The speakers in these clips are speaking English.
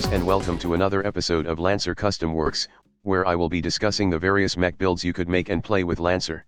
viewers, and welcome to another episode of Lancer Custom Werks, where I will be discussing the various mech builds you could make and play with Lancer.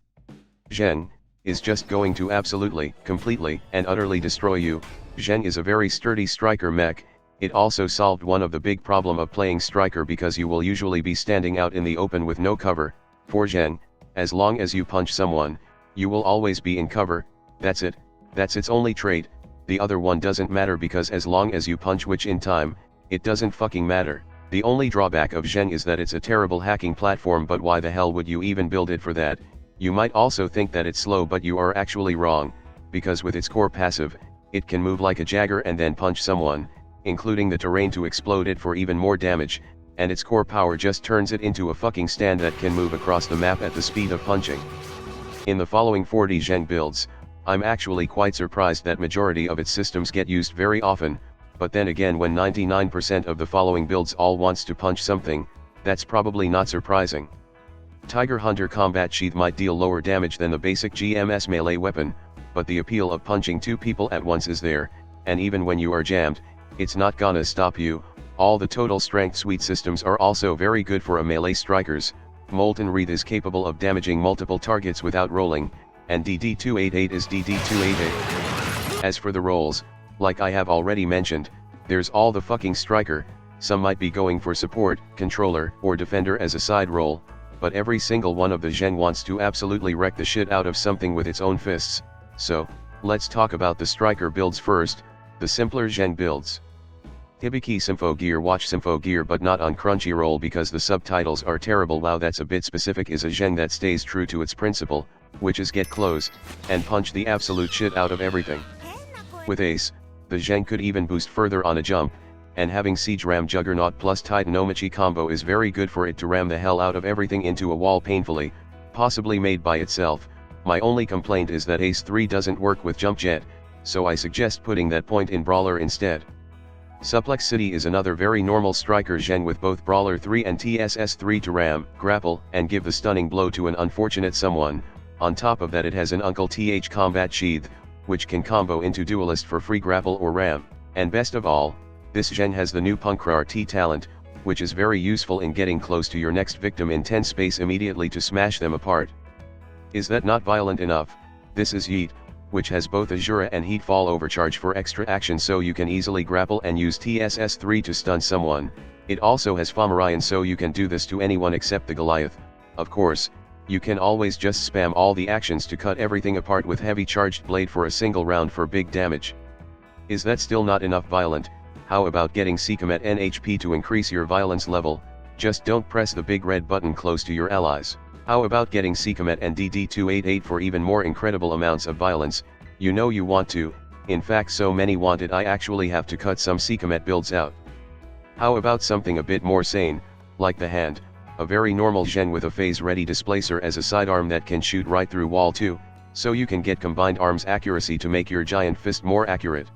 Zheng is just going to absolutely, completely, and utterly destroy you. Zheng is a very sturdy striker mech. It also solved one of the big problem of playing striker because you will usually be standing out in the open with no cover. For Zheng, as long as you punch someone, you will always be in cover. That's it. That's its only trait. The other one doesn't matter because as long as you punch which in time, it doesn't fucking matter. The only drawback of Zheng is that it's a terrible hacking platform, but why the hell would you even build it for that? You might also think that it's slow, but you are actually wrong, because with its core passive, it can move like a Jagger and then punch someone, including the terrain to explode it for even more damage, and its core power just turns it into a fucking stand that can move across the map at the speed of punching. In the following 40 Zheng builds, I'm actually quite surprised that majority of its systems get used very often, but then again, when 99% of the following builds all wants to punch something, that's probably not surprising. Tiger Hunter Combat Sheath might deal lower damage than the basic GMS melee weapon, but the appeal of punching two people at once is there, and even when you are jammed, it's not gonna stop you. All the total strength suite systems are also very good for a melee strikers. Molten Wreath is capable of damaging multiple targets without rolling, and DD288 is DD288. As for the roles, like I have already mentioned, there's all the fucking striker. Some might be going for support, controller, or defender as a side role, but every single one of the Zheng wants to absolutely wreck the shit out of something with its own fists. So, let's talk about the striker builds first, the simpler Zheng builds. HIBIKI SYMPHOGEAR. Watch SYMPHOGEAR but not on Crunchyroll because the subtitles are terrible. Wow, that's a bit specific. Is a Zheng that stays true to its principle, which is get close, and punch the absolute shit out of everything. With Ace, the Zheng could even boost further on a jump, and having Siege Ram Juggernaut plus Titanomachi combo is very good for it to ram the hell out of everything into a wall painfully, possibly made by itself. My only complaint is that Ace 3 doesn't work with Jump Jet, so I suggest putting that point in Brawler instead. Suplex City is another very normal striker Zheng with both Brawler 3 and TSS 3 to ram, grapple, and give the stunning blow to an unfortunate someone. On top of that, it has an Uncle TH Combat Sheath, which can combo into Duelist for free grapple or ram. And best of all, this Zheng has the new Punkrar T talent, which is very useful in getting close to your next victim in 10 space immediately to smash them apart. Is that not violent enough? This is YEET, which has both ASURA and Heatfall overcharge for extra action, so you can easily grapple and use TSS 3 to stun someone. It also has Fomorian, so you can do this to anyone except the Goliath. Of course, you can always just spam all the actions to cut everything apart with heavy charged blade for a single round for big damage. Is that still not enough violent? How about getting SEKHMET NHP to increase your violence level? Just don't press the big red button close to your allies. How about getting SEKHMET and DD288 for even more incredible amounts of violence? You know you want to, in fact so many want it I actually have to cut some SEKHMET builds out. How about something a bit more sane, like the Hand, a very normal Zheng with a phase-ready Displacer as a sidearm that can shoot right through wall too, so you can get combined arms accuracy to make your giant fist more accurate.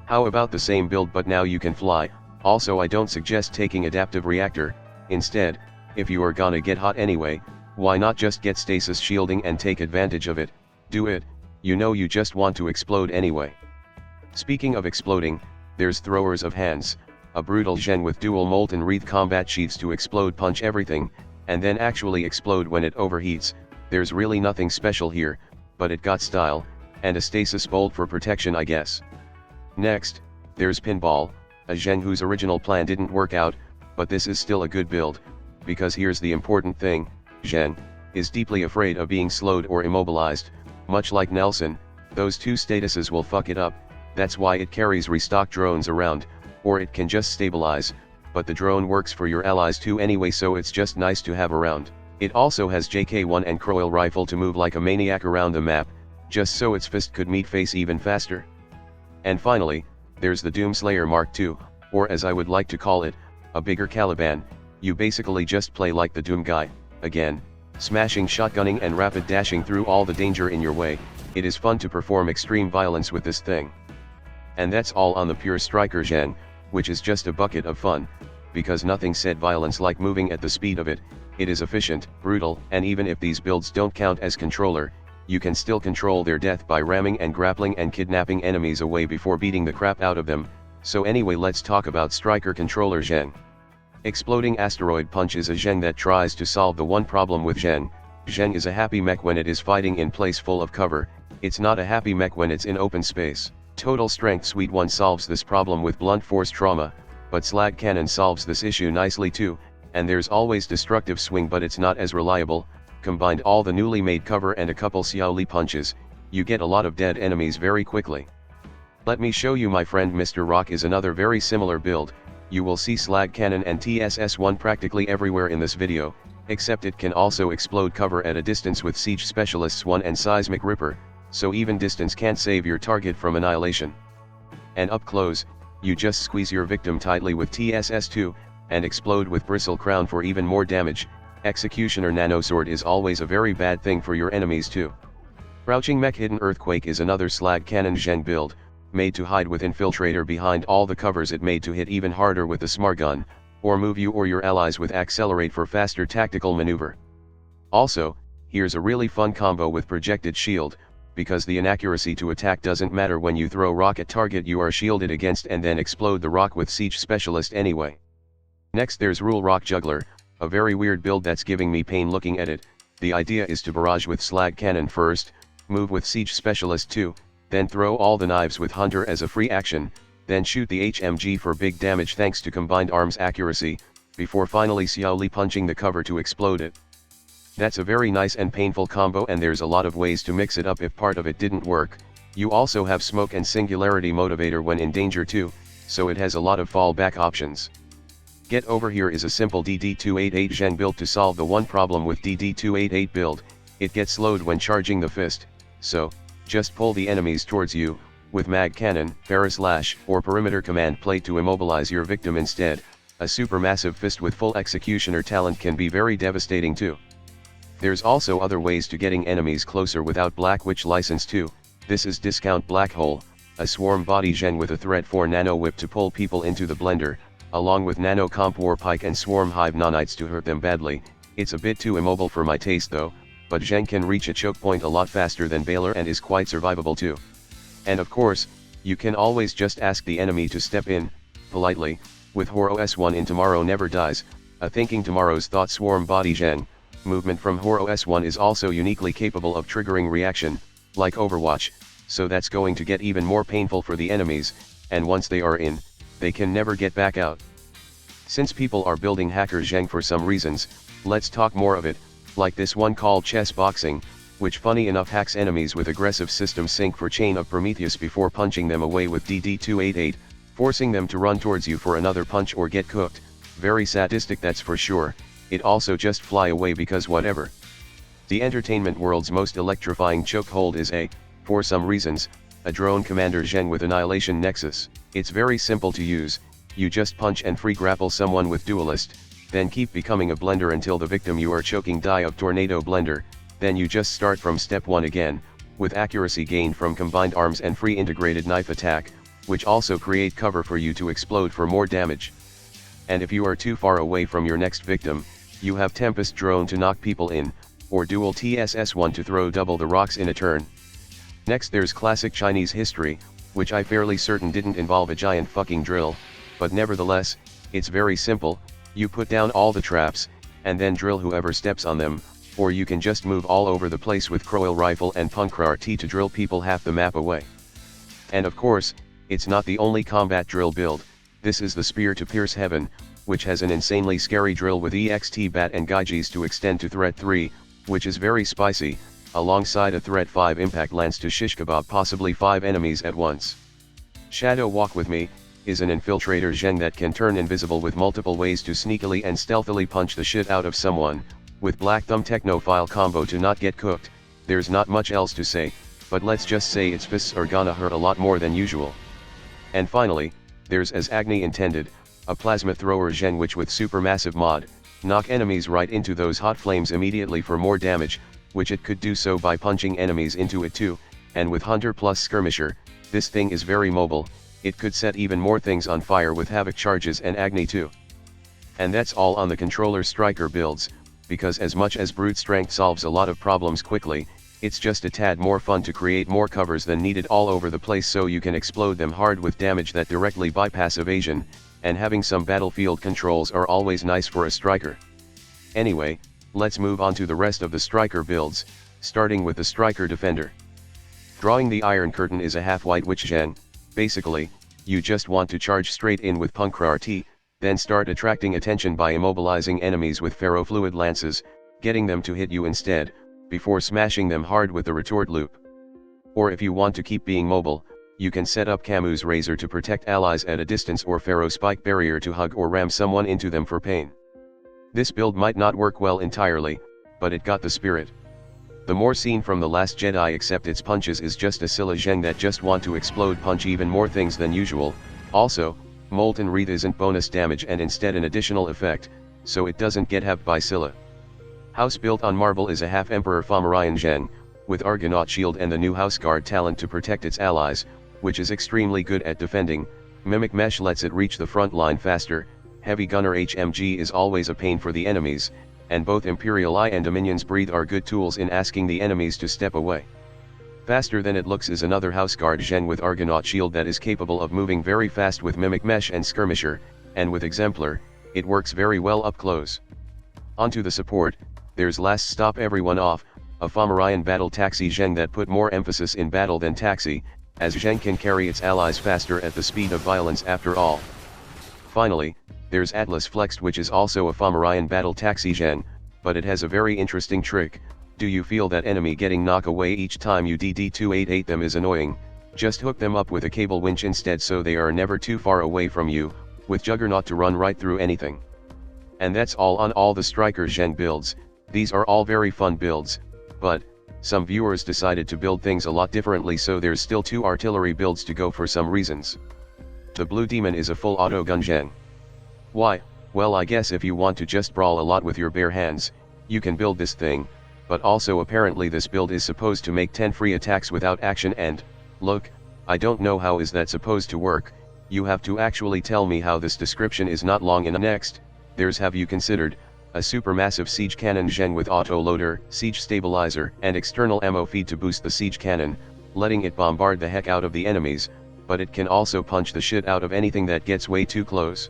How about the same build but now you can fly? Also, I don't suggest taking Adaptive Reactor. Instead, if you are gonna get hot anyway, why not just get stasis shielding and take advantage of it? Do it, you know you just want to explode anyway. Speaking of exploding, there's Throwers of Hands, a brutal Zheng with dual Molten Wreath combat sheaths to explode punch everything, and then actually explode when it overheats. There's really nothing special here, but it got style, and a stasis bolt for protection I guess. Next, there's Pinball, a Zheng whose original plan didn't work out, but this is still a good build, because here's the important thing. Zheng is deeply afraid of being slowed or immobilized. Much like Nelson, those two statuses will fuck it up. That's why it carries restock drones around, or it can just stabilize, but the drone works for your allies too anyway, so it's just nice to have around. It also has JK1 and Croil rifle to move like a maniac around the map, just so its fist could meet face even faster. And finally, there's the Doomslayer Mark II, or as I would like to call it, a bigger Caliban. You basically just play like the Doom guy. Again, smashing, shotgunning and rapid dashing through all the danger in your way. It is fun to perform extreme violence with this thing. And that's all on the pure striker Zheng, which is just a bucket of fun, because nothing said violence like moving at the speed of it. It is efficient, brutal, and even if these builds don't count as controller, you can still control their death by ramming and grappling and kidnapping enemies away before beating the crap out of them. So anyway, let's talk about Striker Controller Zheng. Exploding Asteroid Punch is a Zheng that tries to solve the one problem with Zheng. Zheng is a happy mech when it is fighting in place full of cover, it's not a happy mech when it's in open space. Total Strength Suite 1 solves this problem with Blunt Force Trauma, but Slag Cannon solves this issue nicely too, and there's always Destructive Swing but it's not as reliable. Combined all the newly made cover and a couple Xiaoli punches, you get a lot of dead enemies very quickly. Let me show you my friend Mr. Rock is another very similar build. You will see Slag Cannon and TSS1 practically everywhere in this video, except it can also explode cover at a distance with Siege Specialists 1 and Seismic Ripper, so even distance can't save your target from annihilation. And up close, you just squeeze your victim tightly with TSS2, and explode with Bristle Crown for even more damage. Executioner Nanosword is always a very bad thing for your enemies too. Crouching Mech Hidden Earthquake is another Slag Cannon Zheng build, made to hide with Infiltrator behind all the covers, it made to hit even harder with the Smart Gun, or move you or your allies with Accelerate for faster tactical maneuver. Also, here's a really fun combo with Projected Shield, because the inaccuracy to attack doesn't matter when you throw rock at target you are shielded against and then explode the rock with Siege Specialist anyway. Next there's Rule Rock Juggler, a very weird build that's giving me pain looking at it. The idea is to barrage with Slag Cannon first, move with Siege Specialist 2, then throw all the knives with Hunter as a free action, then shoot the HMG for big damage thanks to combined arms accuracy, before finally Xiaoli punching the cover to explode it. That's a very nice and painful combo, and there's a lot of ways to mix it up if part of it didn't work. You also have Smoke and Singularity Motivator when in danger too, so it has a lot of fallback options. Get Over Here is a simple DD288 Zheng build to solve the one problem with DD288 build, it gets slowed when charging the fist, so, just pull the enemies towards you, with Mag Cannon, Ferris Lash, or Perimeter Command Plate to immobilize your victim instead. A Supermassive Fist with full Executioner talent can be very devastating too. There's also other ways to getting enemies closer without Black Witch license too. This is Discount Black Hole, a swarm body Zheng with a threat for Nano Whip to pull people into the blender, along with Nano Comp War Pike and Swarm Hive Nanites to hurt them badly. It's a bit too immobile for my taste though, but Zheng can reach a choke point a lot faster than Brawler and is quite survivable too. And of course, you can always just ask the enemy to step in, politely, with Horo S1 in Tomorrow Never Dies, a Thinking Tomorrow's Thought Swarm Body Zheng. Movement from Horo S1 is also uniquely capable of triggering reaction, like Overwatch, so that's going to get even more painful for the enemies, and once they are in, they can never get back out. Since people are building Hacker Zheng for some reasons, let's talk more of it, like this one called Chess Boxing, which funny enough hacks enemies with aggressive system sync for Chain of Prometheus before punching them away with DD288, forcing them to run towards you for another punch or get cooked. Very sadistic, that's for sure. It also just fly away because whatever. The entertainment world's most electrifying chokehold is for some reasons, a drone commander Zheng with Annihilation Nexus. It's very simple to use, you just punch and free grapple someone with Duelist, then keep becoming a blender until the victim you are choking die of Tornado Blender, then you just start from step 1 again, with accuracy gained from combined arms and free integrated knife attack, which also create cover for you to explode for more damage. And if you are too far away from your next victim, you have Tempest Drone to knock people in, or Dual TSS1 to throw double the rocks in a turn. Next there's classic Chinese history, which I fairly certain didn't involve a giant fucking drill, but nevertheless, it's very simple. You put down all the traps, and then drill whoever steps on them, or you can just move all over the place with Crowell Rifle and Punkra-RT to drill people half the map away. And of course, it's not the only combat drill build, this is the Spear to Pierce Heaven, which has an insanely scary drill with EXT Bat and Gaijis to extend to Threat 3, which is very spicy, alongside a Threat 5 Impact Lance to shish kebab possibly 5 enemies at once. Shadow Walk With Me is an infiltrator Zheng that can turn invisible with multiple ways to sneakily and stealthily punch the shit out of someone, with Black Thumb Technophile combo to not get cooked. There's not much else to say, but let's just say its fists are gonna hurt a lot more than usual. And finally, there's As Agni Intended, a plasma thrower Zheng which with Supermassive mod, knock enemies right into those hot flames immediately for more damage, which it could do so by punching enemies into it too, and with Hunter plus Skirmisher, this thing is very mobile, it could set even more things on fire with Havoc charges and Agni too. And that's all on the controller Striker builds, because as much as brute strength solves a lot of problems quickly, It's just a tad more fun to create more covers than needed all over the place so you can explode them hard with damage that directly bypass evasion, and having some battlefield controls are always nice for a striker. Anyway, let's move on to the rest of the striker builds, starting with the striker defender. Drawing the Iron Curtain is a half-white witch gen. Basically, you just want to charge straight in with Punkrrt, then start attracting attention by immobilizing enemies with ferrofluid lances, getting them to hit you instead, before smashing them hard with the retort loop. Or if you want to keep being mobile, you can set up Camus Razor to protect allies at a distance or Ferro Spike Barrier to hug or ram someone into them for pain. This build might not work well entirely, but it got the spirit. The more seen from The Last Jedi except its punches is just a Scylla Zheng that just want to explode punch even more things than usual. Also, Molten Wreath isn't bonus damage and instead an additional effect, so it doesn't get hacked by Scylla. House built on Marble is a half Emperor Fomorian Zheng, with Argonaut Shield and the new House Guard talent to protect its allies, which is extremely good at defending. Mimic Mesh lets it reach the front line faster. Heavy Gunner HMG is always a pain for the enemies, and both Imperial Eye and Dominion's Breathe are good tools in asking the enemies to step away. Faster Than It Looks is another House Guard Zheng with Argonaut Shield that is capable of moving very fast with Mimic Mesh and Skirmisher, and with Exemplar, it works very well up close. Onto the support, there's Last Stop Everyone Off, a Fomorian battle taxi Zheng that put more emphasis in battle than taxi, as Zheng can carry its allies faster at the speed of violence after all. Finally, there's Atlas Flexed, which is also a Fomorian battle taxi Zheng, but it has a very interesting trick. Do you feel that enemy getting knocked away each time you DD288 them is annoying? Just hook them up with a cable winch instead so they are never too far away from you, with Juggernaut to run right through anything. And that's all on all the striker Zheng builds. These are all very fun builds, but some viewers decided to build things a lot differently, so there's still 2 artillery builds to go for some reasons. The Blue Demon is a full auto gun Zheng. Why? Well, I guess if you want to just brawl a lot with your bare hands, you can build this thing, but also apparently this build is supposed to make 10 free attacks without action, and, look, I don't know how is that supposed to work. You have to actually tell me how. This description is not long enough. Next, there's Have You Considered, a supermassive siege cannon Zheng with auto loader, siege stabilizer, and external ammo feed to boost the siege cannon, letting it bombard the heck out of the enemies, but it can also punch the shit out of anything that gets way too close.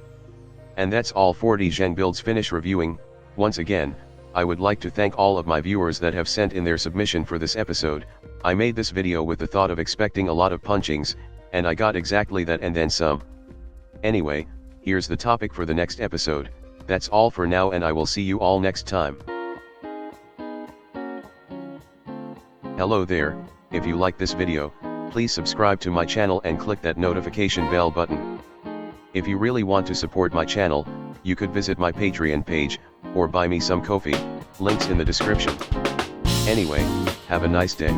And that's all 40 Zheng builds finish reviewing. Once again, I would like to thank all of my viewers that have sent in their submission for this episode. I made this video with the thought of expecting a lot of punchings, and I got exactly that and then some. Anyway, here's the topic for the next episode. That's all for now, and I will see you all next time. Hello there, if you like this video, please subscribe to my channel and click that notification bell button. If you really want to support my channel, you could visit my Patreon page, or buy me some coffee, links in the description. Anyway, have a nice day.